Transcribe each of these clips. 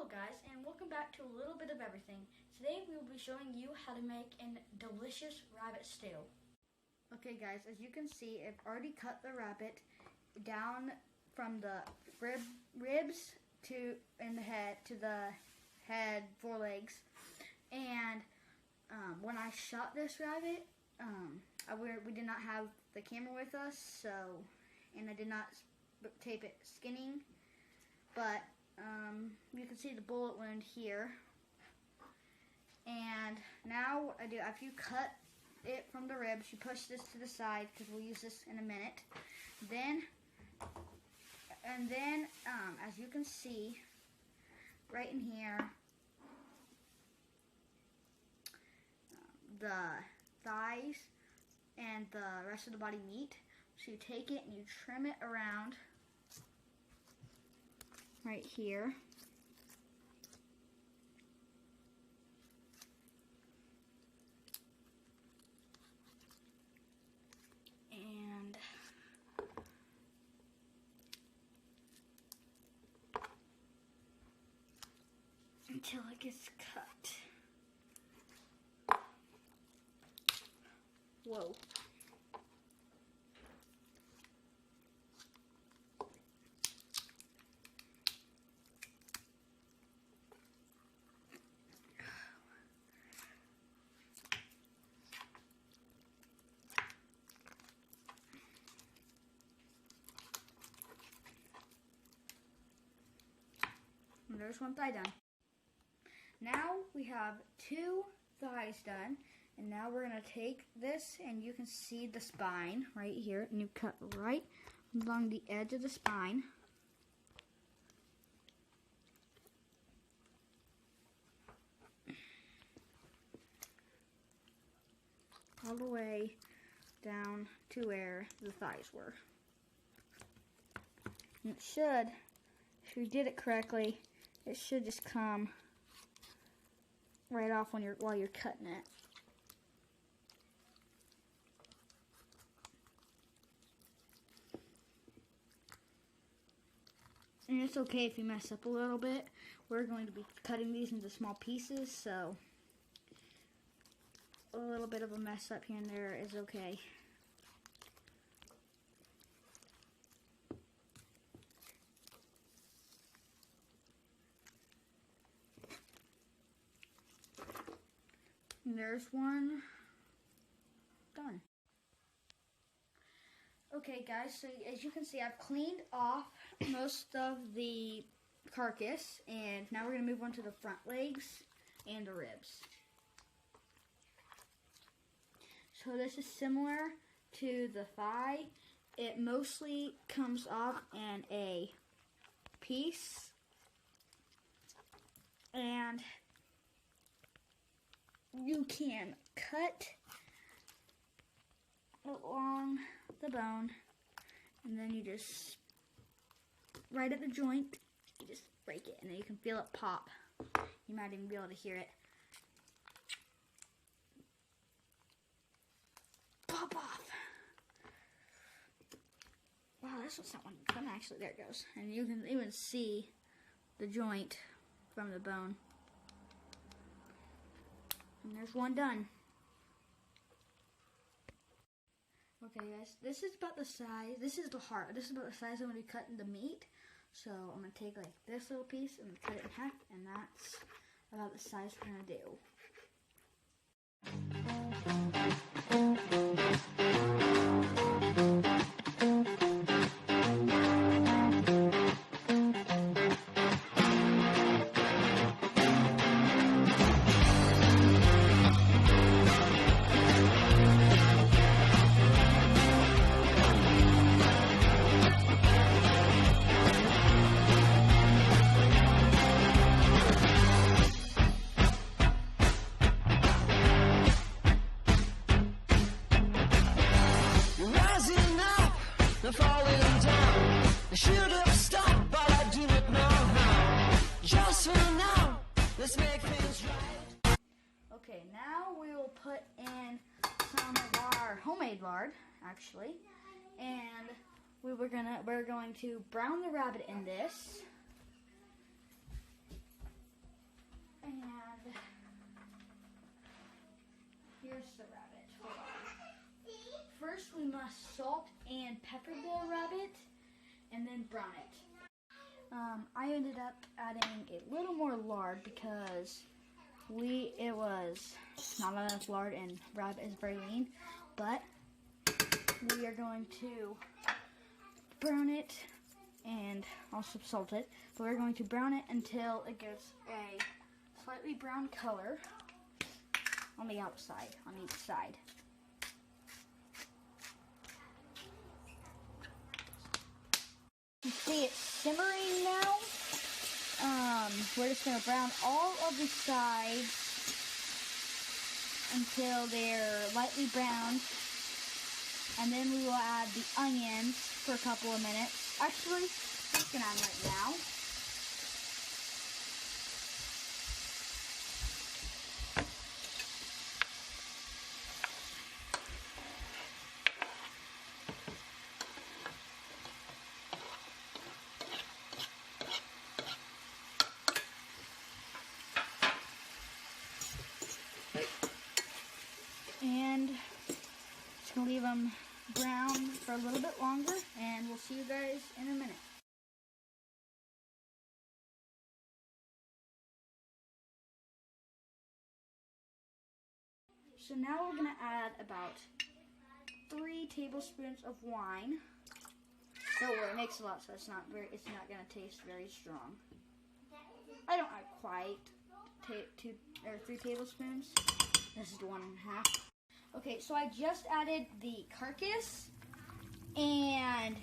guys, and welcome back to a little bit of everything. Today we will be showing you how to make a delicious rabbit stew. Okay guys, as you can see, I've already cut the rabbit down from the ribs to the head, forelegs. And when I shot this rabbit, we did not have the camera with us, and I did not tape it skinning, but you can see the bullet wound here. And now what I do, after you cut it from the ribs, you push this to the side because we'll use this in a minute. Then as you can see right in here, the thighs and the rest of the body meat. So you take it and you trim it around right here. And until it gets cut. Whoa. And there's one thigh done. Now we have 2 thighs done, and now we're going to take this, and you can see the spine right here, and you cut right along the edge of the spine. All the way down to where the thighs were. And it should, if you did it correctly, it should just come right off while you're cutting it. And it's okay if you mess up a little bit. We're going to be cutting these into small pieces, so a little bit of a mess up here and there is okay. And there's one done. Okay guys, so as you can see, I've cleaned off most of the carcass, and now we're going to move on to the front legs and the ribs. So this is similar to the thigh. It mostly comes off in a piece, and you can cut along the bone, and then you just, right at the joint, you just break it, and then you can feel it pop. You might even be able to hear it pop off. Wow, this one's not one fun actually. There it goes. And you can even see the joint from the bone. And there's one done. Okay guys, this is about the size, this is the heart. This is about the size I'm going to be cutting the meat. So I'm going to take like this little piece and cut it in half, and that's about the size we're going to do. Falling down, I should have stopped, but I do not know how. Just for now, let's make things right. Okay, now we will put in some of our homemade lard, actually, and we're going to brown the rabbit in this. And here's the rabbit. Hold on. First, we must salt and pepper the rabbit, and then brown it. I ended up adding a little more lard because it was not enough lard, and rabbit is very lean. But we are going to brown it and also salt it. But we're going to brown it until it gets a slightly brown color on the outside, on each side. You see it's simmering now. We're just going to brown all of the sides until they're lightly browned. And then we will add the onions for a couple of minutes. Actually, I'm just going to add them right now. And just gonna leave them brown for a little bit longer, and we'll see you guys in a minute. So now we're gonna add about 3 tablespoons of wine. Don't worry, it makes a lot, so it's not gonna taste very strong. I don't add quite 2 or 3 tablespoons. This is 1.5. Okay, so I just added the carcass, and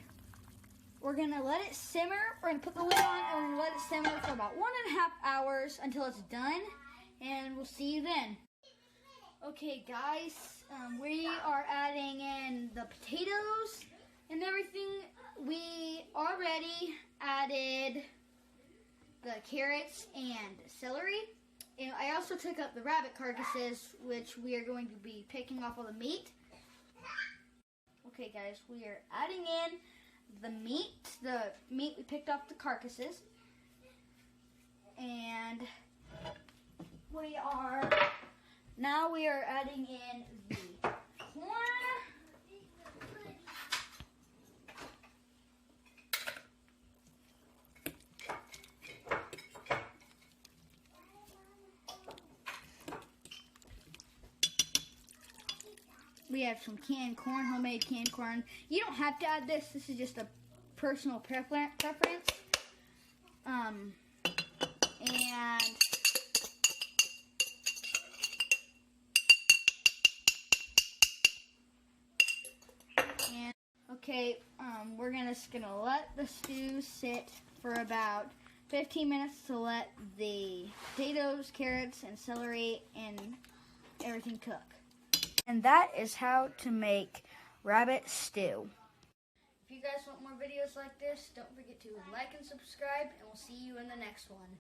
we're gonna let it simmer. We're gonna put the lid on, and we're gonna let it simmer for about 1.5 hours until it's done, and we'll see you then. Okay, guys, we are adding in the potatoes and everything. We already added the carrots and celery. And I also took up the rabbit carcasses, which we are going to be picking off all the meat. Okay, guys, we are adding in the meat we picked off the carcasses. And we are adding in the corn. We have some canned corn, homemade canned corn. You don't have to add this. This is just a personal preference. Okay, we're just gonna let the stew sit for about 15 minutes to let the potatoes, carrots, and celery and everything cook. And that is how to make rabbit stew. If you guys want more videos like this, don't forget to like and subscribe, and we'll see you in the next one.